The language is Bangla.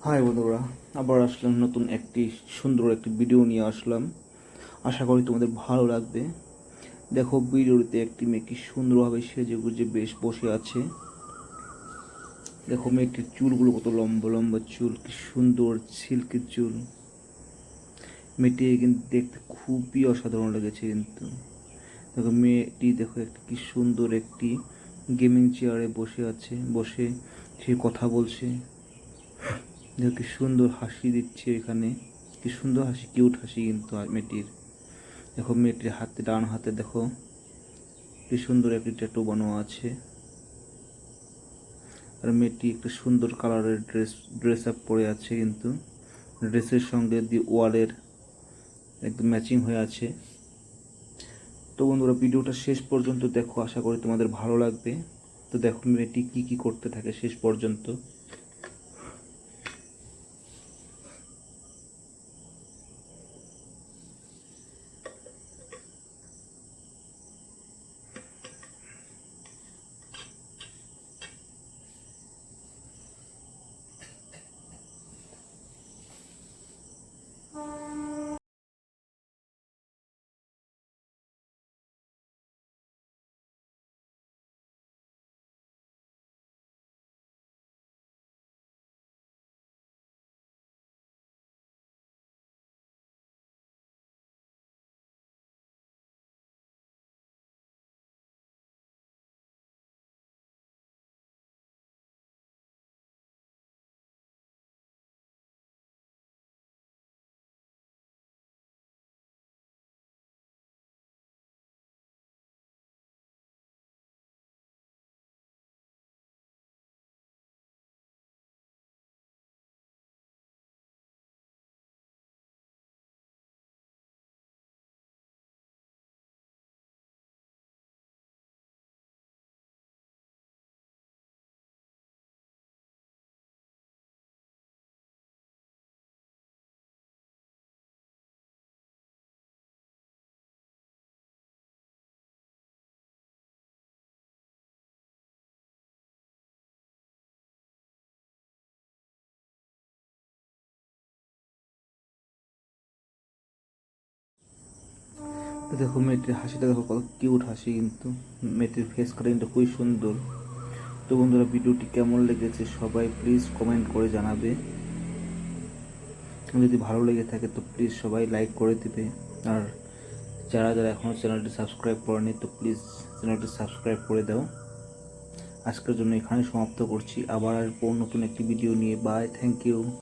হাই বন্ধুরা, আবার আসলাম নতুন একটি সুন্দর একটি ভিডিও নিয়ে আসলাম। আশা করি তোমাদের ভালো লাগবে। দেখো, ভিডিওতে একটি মেয়ে কি সুন্দরভাবে সেজে গুজে বেশ বসে আছে। দেখো মেয়েটির চুলগুলো কত লম্বা লম্বা চুল, কি সুন্দর সিল্কের চুল। মেয়েটি কিন্তু দেখতে খুবই অসাধারণ লেগেছে। কিন্তু দেখো মেয়েটি, দেখো একটি কি সুন্দর একটি গেমিং চেয়ারে বসে আছে, বসে সে কথা বলছে। দেখো কি সুন্দর হাসি দিচ্ছে এখানে, কি সুন্দর হাসি, কিউট হাসি কিন্তু মেয়েটির। দেখো মেয়েটির হাতে, ডান হাতে দেখো কি সুন্দর একটি ট্যাটু বানানো আছে। আর মেয়েটি একটা সুন্দর কালারের ড্রেস আপ পরে আছে, কিন্তু ড্রেসের সঙ্গে ওয়ালের একদম ম্যাচিং হয়ে আছে। তো বন্ধুরা, ভিডিওটা শেষ পর্যন্ত দেখো, আশা করি তোমাদের ভালো লাগবে। তো দেখো মেয়েটি কি কি করতে থাকে শেষ পর্যন্ত। তো দেখো মেয়েটির হাসিটা দেখো, কত কিউট হাসি কিন্তু। মেয়েটির ফেস কাটিংটা খুবই সুন্দর। তো বন্ধুরা, ভিডিওটি কেমন লেগেছে সবাই প্লিজ কমেন্ট করে জানাবে। যদি ভালো লেগে থাকে তো প্লিজ সবাই লাইক করে দিবে। আর যারা যারা এখনও চ্যানেলটি সাবস্ক্রাইব করেনি তো প্লিজ চ্যানেলটি সাবস্ক্রাইব করে দাও। আজকের জন্য এখানে সমাপ্ত করছি, আবার আসবো নতুন একটি ভিডিও নিয়ে। Bye, thank you.